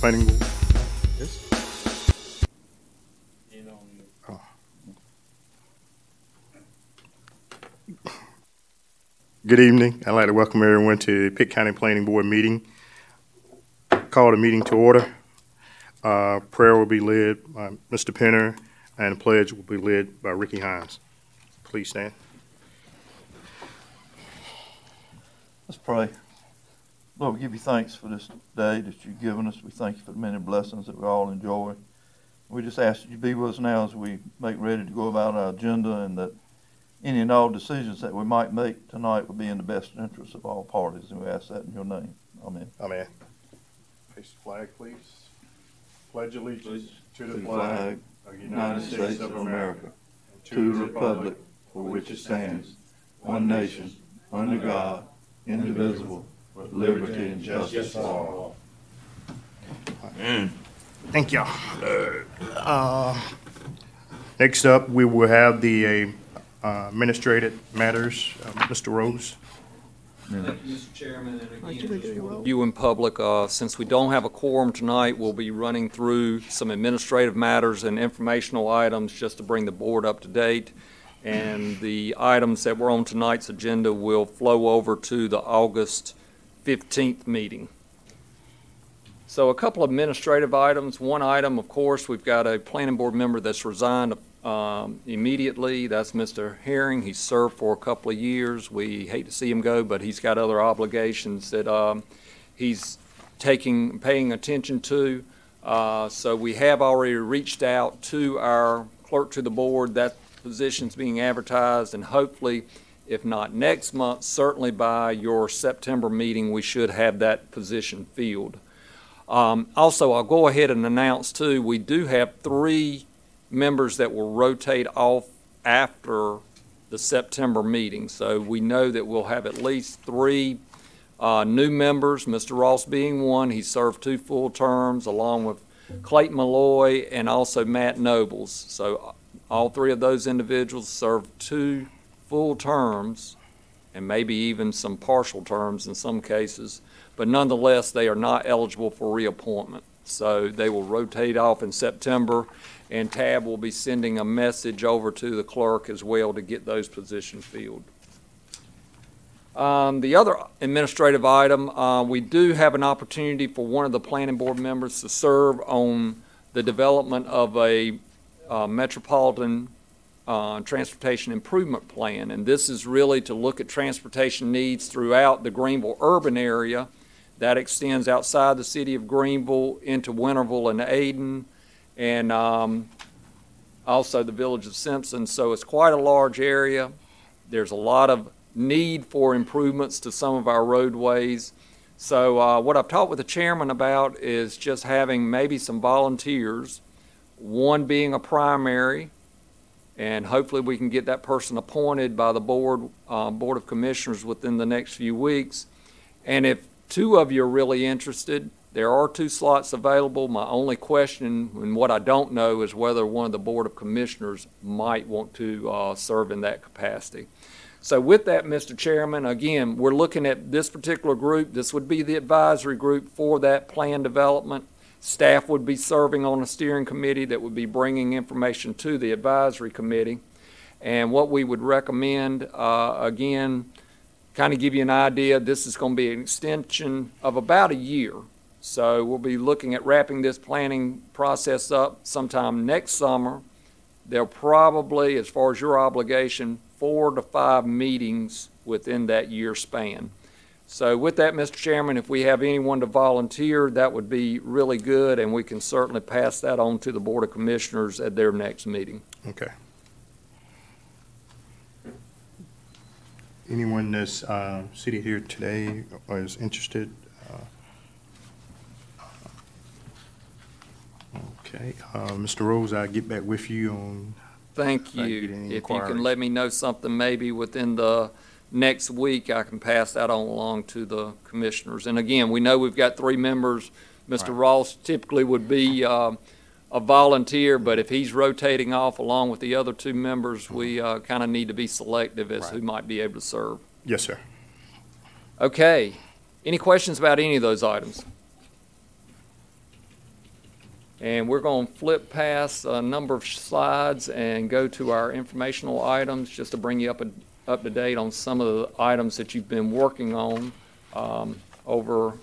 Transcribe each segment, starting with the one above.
Planning Board. Yes. Oh. Good evening. I'd like to welcome everyone to Pitt County Planning Board meeting. Call the meeting to order. Prayer will be led by Mr. Penner, and the pledge will be led by Ricky Hines. Please stand. Let's pray. Lord, we give you thanks for this day that you've given us. We thank you for the many blessings that we all enjoy. We just ask that you be with us now as we make ready to go about our agenda, and that any and all decisions that we might make tonight will be in the best interest of all parties. And we ask that in your name. Amen. Amen. Face the flag, please. Pledge allegiance to the flag of the United States of America, and to the republic for which it stands, one nation, under God, indivisible, with liberty and justice for all. Thank you. Next up, we will have the administrative matters. Mr. Rose. Thank you, Mr. Chairman. And again, you in public, since we don't have a quorum tonight, we'll be running through some administrative matters and informational items just to bring the board up to date. And the items that were on tonight's agenda will flow over to the August 15th meeting. So a couple of administrative items. One item, of course, we've got a planning board member that's resigned immediately. That's Mr. Herring. He's served for a couple of years. We hate to see him go, but he's got other obligations that he's paying attention to. So we have already reached out to our clerk to the board. That position's being advertised, and hopefully, if not next month, certainly by your September meeting, we should have that position filled. Also, I'll go ahead and announce, too, we do have 3 members that will rotate off after the September meeting. So we know that we'll have at least 3 new members, Mr. Ross being one. He served 2 full terms, along with Clayton Malloy and also Matt Nobles. So all 3 of those individuals served 2 full terms, and maybe even some partial terms in some cases, but nonetheless they are not eligible for reappointment. So they will rotate off in September, and Tab will be sending a message over to the clerk as well to get those positions filled. The other administrative item, we do have an opportunity for one of the planning board members to serve on the development of a Metropolitan Transportation Improvement Plan, and this is really to look at transportation needs throughout the Greenville urban area. That extends outside the city of Greenville into Winterville and Ayden, and also the village of Simpson. So it's quite a large area. There's a lot of need for improvements to some of our roadways. So what I've talked with the chairman about is just having maybe some volunteers, one being a primary, and hopefully we can get that person appointed by the board of commissioners within the next few weeks. And if 2 of you are really interested, there are 2 slots available. My only question, and what I don't know, is whether one of the board of commissioners might want to serve in that capacity. So with that, Mr. Chairman, again, we're looking at this particular group. This would be the advisory group for that plan development. Staff would be serving on a steering committee that would be bringing information to the advisory committee. And what we would recommend, again, kind of give you an idea, this is going to be an extension of about a year. So we'll be looking at wrapping this planning process up sometime next summer. There'll probably, as far as your obligation, 4 to 5 meetings within that year span. So with that, Mr. Chairman, if we have anyone to volunteer, that would be really good, and we can certainly pass that on to the Board of Commissioners at their next meeting. Okay. Anyone that's seated here today or is interested? Okay. Mr. Rose, I'll get back with you on. Thank you. If you can let me know something maybe within the next week, I can pass that on along to the commissioners. And again, we know we've got 3 members. Mr. Right. Ross typically would be a volunteer, but if he's rotating off along with the other 2 members, we kind of need to be selective as who might be able to serve. Yes, sir. Okay. Any questions about any of those items? And we're going to flip past a number of slides and go to our informational items just to bring you up to date on some of the items that you've been working on over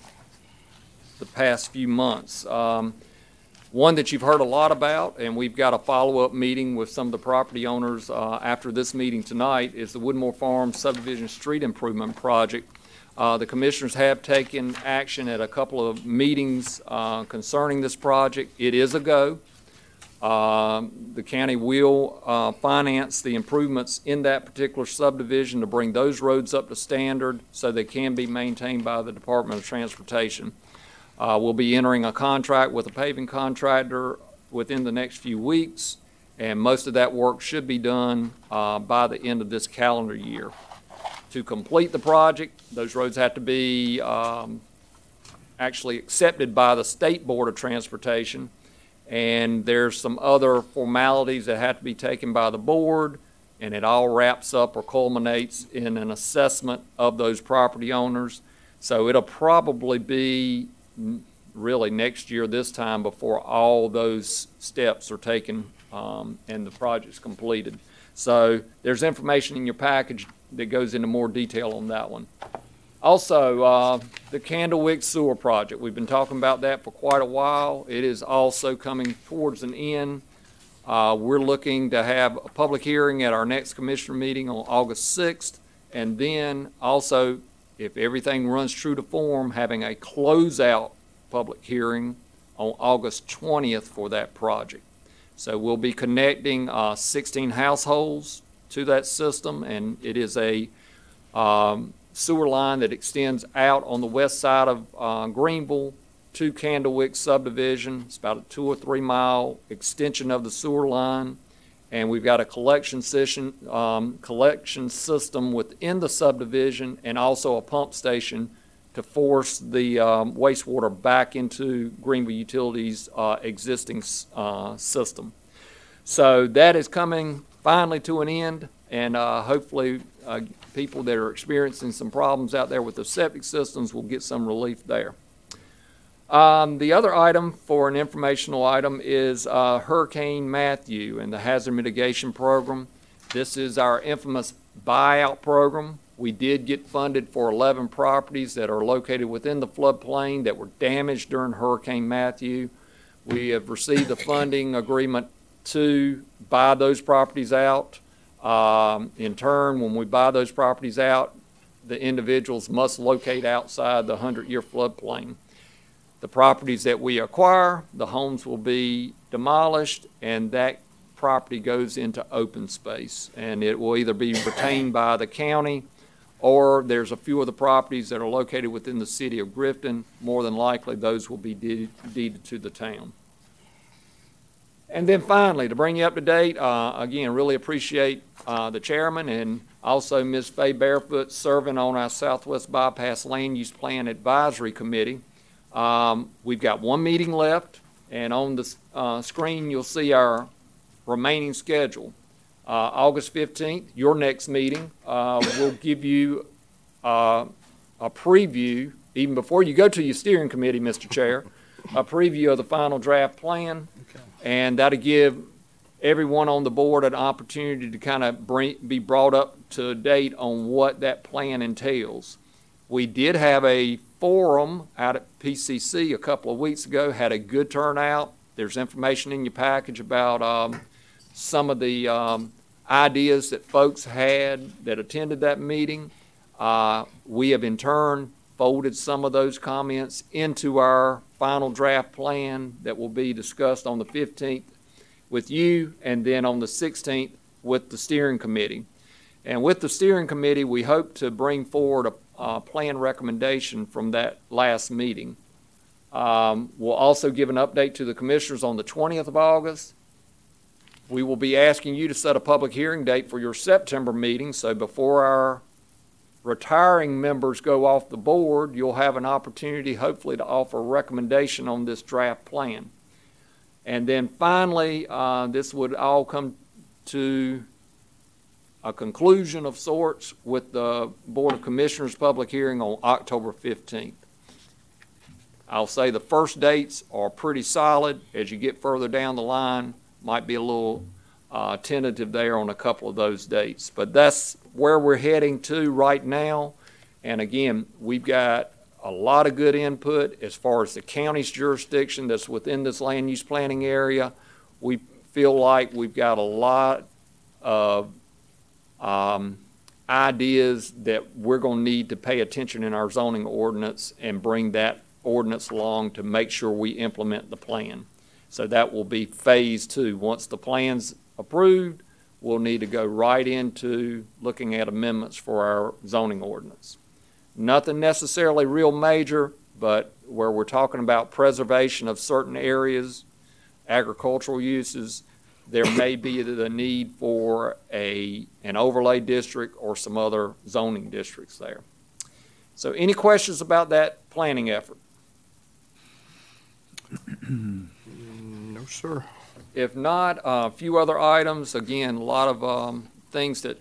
the past few months. One that you've heard a lot about, and we've got a follow-up meeting with some of the property owners after this meeting tonight, is the Woodmoor Farm Subdivision Street Improvement Project. The commissioners have taken action at a couple of meetings concerning this project. It is a go. The county will finance the improvements in that particular subdivision to bring those roads up to standard so they can be maintained by the Department of Transportation. We'll be entering a contract with a paving contractor within the next few weeks, and most of that work should be done by the end of this calendar year. To complete the project, those roads have to be actually accepted by the State Board of Transportation, and there's some other formalities that have to be taken by the board, and it all wraps up or culminates in an assessment of those property owners. So it'll probably be really next year this time before all those steps are taken and the project's completed. So there's information in your package that goes into more detail on that one. Also, the Candlewick Sewer Project. We've been talking about that for quite a while. It is also coming towards an end. We're looking to have a public hearing at our next commissioner meeting on August 6th, and then also, if everything runs true to form, having a closeout public hearing on August 20th for that project. So we'll be connecting 16 households to that system, and it is a sewer line that extends out on the west side of Greenville to Candlewick Subdivision. It's about a 2 or 3 mile extension of the sewer line, and we've got a collection system within the subdivision and also a pump station to force the wastewater back into Greenville Utilities' existing system. So that is coming finally to an end, and hopefully people that are experiencing some problems out there with the septic systems will get some relief there. The other item for an informational item is Hurricane Matthew and the Hazard Mitigation Program. This is our infamous buyout program. We did get funded for 11 properties that are located within the floodplain that were damaged during Hurricane Matthew. We have received a funding agreement to buy those properties out. In turn, when we buy those properties out, the individuals must locate outside the 100-year floodplain. The properties that we acquire, the homes will be demolished, and that property goes into open space, and it will either be retained by the county, or there's a few of the properties that are located within the city of Grifton. More than likely, those will be deeded to the town. And then finally, to bring you up to date, again, really appreciate the chairman and also Ms. Faye Barefoot serving on our Southwest Bypass Land Use Plan Advisory Committee. We've got one meeting left, and on the screen you'll see our remaining schedule. August 15th, your next meeting, will give you a preview, even before you go to your steering committee, Mr. Chair, a preview of the final draft plan, and that'll give everyone on the board an opportunity to kind of be brought up to date on what that plan entails. We did have a forum out at PCC a couple of weeks ago, had a good turnout. There's information in your package about some of the ideas that folks had that attended that meeting. We have in turn folded some of those comments into our final draft plan that will be discussed on the 15th with you, and then on the 16th with the steering committee. And with the steering committee, we hope to bring forward a plan recommendation from that last meeting. We'll also give an update to the commissioners on the 20th of August. We will be asking you to set a public hearing date for your September meeting, so before our retiring members go off the board, you'll have an opportunity hopefully to offer a recommendation on this draft plan. And then finally, this would all come to a conclusion of sorts with the Board of Commissioners public hearing on October 15th. I'll say the first dates are pretty solid. As you get further down the line, might be a little tentative there on a couple of those dates. But that's where we're heading to right now. And again, we've got a lot of good input as far as the county's jurisdiction that's within this land use planning area. We feel like we've got a lot of ideas that we're going to need to pay attention in our zoning ordinance and bring that ordinance along to make sure we implement the plan. So that will be phase 2. Once the plan's approved, we'll need to go right into looking at amendments for our zoning ordinance. Nothing necessarily real major, but where we're talking about preservation of certain areas, agricultural uses, there may be the need for an overlay district or some other zoning districts there. So any questions about that planning effort? No, sir. If not, a few other items. Again, a lot of things that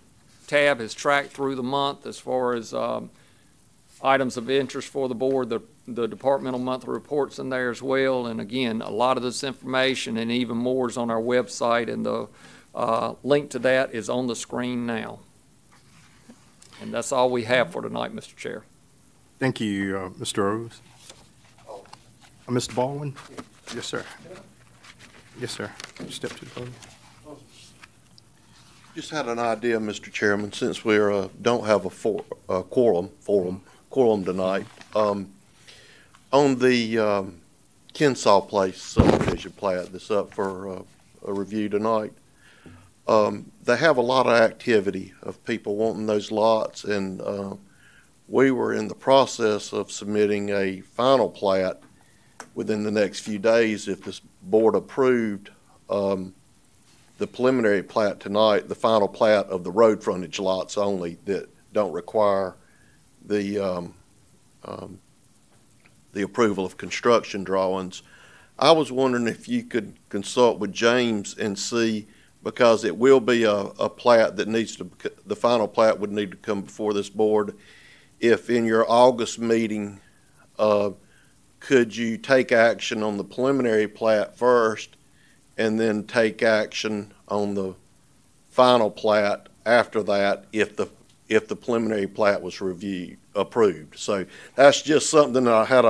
Tab has tracked through the month as far as items of interest for the board. The departmental monthly reports in there as well. And again, a lot of this information and even more is on our website, and the link to that is on the screen now. And that's all we have for tonight, Mr. Chair. Thank you, Mr. Rose. Mr. Baldwin? Yes, sir. Yes, sir. Step to the podium. Just had an idea, Mr. Chairman, since we don't have a quorum tonight. On the Kensaw Place subdivision plat that's up for a review tonight, they have a lot of activity of people wanting those lots, and we were in the process of submitting a final plat within the next few days if this board approved the preliminary plat tonight, the final plat of the road frontage lots only that don't require the approval of construction drawings. I was wondering if you could consult with James and see, because it will be a plat that needs to, the final plat would need to come before this board. If in your August meeting, could you take action on the preliminary plat first and then take action on the final plat after that if the preliminary plat was approved? So that's just something that I had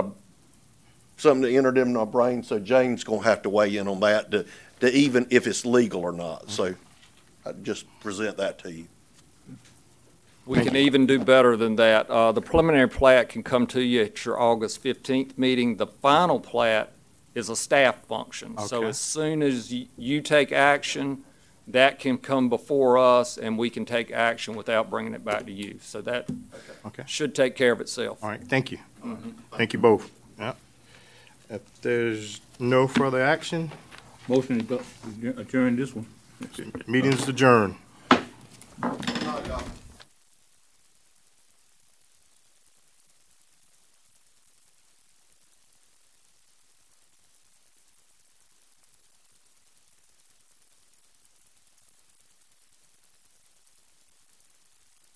something that entered in my brain, so James gonna have to weigh in on that to even if it's legal or not. So I just present that to you. We can even do better than that. The preliminary plat can come to you at your August 15th meeting. The final plat is a staff function. Okay. So as soon as you take action, that can come before us, and we can take action without bringing it back to you. So that should take care of itself. All right, thank you. Thank you both. Yeah. If there's no further action, motion to adjourn this one. Meeting's adjourned.